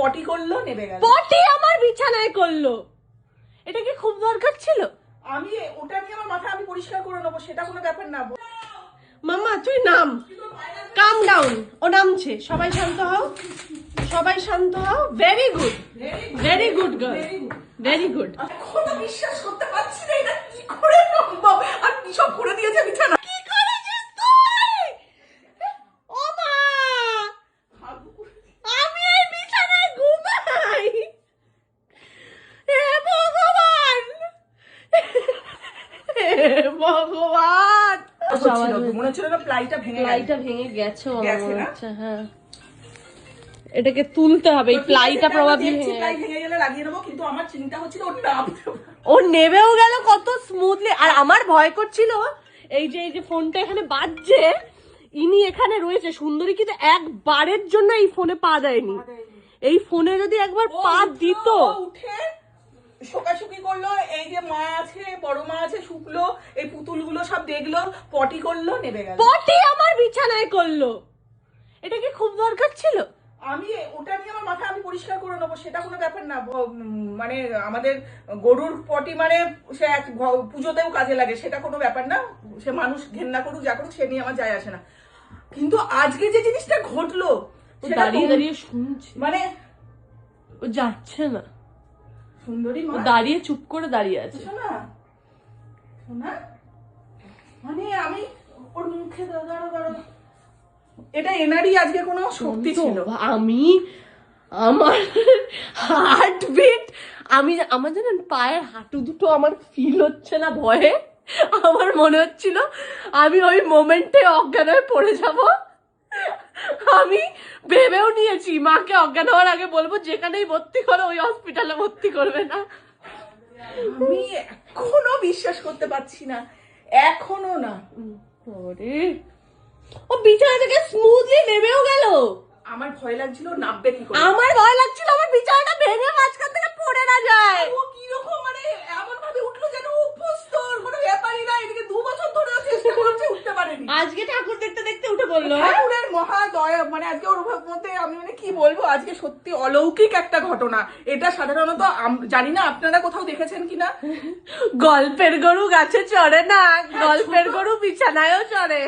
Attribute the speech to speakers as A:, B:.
A: পটি করলো, নেবে গেল।
B: পটি আমার বিছানায় করলো, এটা কি খুব দরকার ছিল?
A: আমি ওটা নিয়ে আমার মাথা আমি পরিষ্কার করে নেবো, সেটা কোনো ব্যাপার না।
B: মামা তুই নাম, কাম ডাউন। ও নামছে, সবাই শান্ত হও, সবাই শান্ত হও। Very good, very good girl, very good.
A: এখনো বিশ্বাস করতে পারছি না, এটা কি করে সম্ভব? আর কি সব করে দিয়েছে বিছানা।
B: কি করেছিস তুই? ও মা, আমি এই বিছানায় ঘুমাই? হে ভগবান, হে ভগবান।
A: মনে হচ্ছিল না প্লাইটা ভেঙে গেছে।
B: প্লাইটা ভেঙে গেছে আমার
A: গেছে
B: মনে
A: না?
B: হচ্ছে। হ্যাঁ, এটাকে তুলতে হবে, এই প্লাইটা প্রবাবলি ভেঙে
A: প্লাই ভেঙে গেলে লাগিয়ে নেবো, কিন্তু আমার চিন্তা হচ্ছিল ওর নাম।
B: ও নেবেও গেল কত স্মুথলি। আর আমার ভয় করছিল এই যে ফোনটা এখানে বাজছে, ইনি এখানে রয়েছে সুন্দরী, কিন্তু একবারের জন্য এই ফোনে পা দেয়নি। এই ফোনে যদি একবার পা দিত,
A: উঠে শোকাশুকি করলো, এই যে মা আছে, বড় মা আছে, শুকলো, এই পুতুলগুলো সব দেখলো, পটি করলো, নেবে গেল।
B: পটি আমার বিছানায় করলো, এটা কি খুব দরকার ছিল?
A: আমি ওটা নিয়ে আমার মাথা আমি পরিষ্কার করে নেবো, সেটা কোনো ব্যাপার না। মানে আমাদের গরুর পটি মানে সে পুজোতেও কাজে লাগে, সেটা কোনো ব্যাপার না। সে মানুষ ঘেন্না করুক যা করুক, সে নিয়ে আমার যায় আসে না। কিন্তু আজকে যে জিনিসটা ঘটলো,
B: ও দাঁড়িয়ে দাঁড়িয়ে শুনছে,
A: মানে
B: ও যাচ্ছে না,
A: সুন্দরী
B: ও
A: মা
B: দাঁড়িয়ে চুপ করে দাঁড়িয়ে আছে।
A: শোনা শোনা, মানে আমি ওর মুখে দাঁড়ো, এটা এনারই আজকে কোনো শক্তি ছিল।
B: আমি আমার হার্টবিট, আমার জানেন পায়ের হাঁটু দুটো আমার ফিল হচ্ছে না ভয়ে। আমার মনে হচ্ছিল আমি ওই মোমেন্টে অজ্ঞান হয়ে পড়ে যাব। আমি ভেবেও নিয়েছি মাকে অজ্ঞান হওয়ার আগে বলবো যেখানেই ভর্তি করো ওই হসপিটালে ভর্তি করবে না।
A: আমি এখনো বিশ্বাস করতে পারছি না, এখনো না।
B: ওরে, ও বিছানা থেকে স্মুথলি নেমেও গেল।
A: আমার ভয় লাগছিল নামবে কি করে।
B: আমার ভয় লাগছিল আমার বিছানাটা ভেঙে মাঝখান থেকে পড়ে না যায়।
A: ও কিরকম মানে এমন ভাবে উঠলো যেন অভ্যস্ত, কোনো ব্যাপারই না। এদিকে 2 বছর ধরে চেষ্টা করছে, উঠতে পারেনি।
B: আজকে ঠাকুর দেখতে দেখতে উঠে বললো।
A: ঠাকুরের মহা দয়া, মানে আজকে ওর মধ্যে আমি মানে কি বলবো, আজকে সত্যি অলৌকিক একটা ঘটনা। এটা সাধারণত জানি না আপনারা কোথাও দেখেছেন কিনা।
B: গল্পের গরু গাছে চড়ে না, গল্পের গরু বিছানায়ও চড়ে।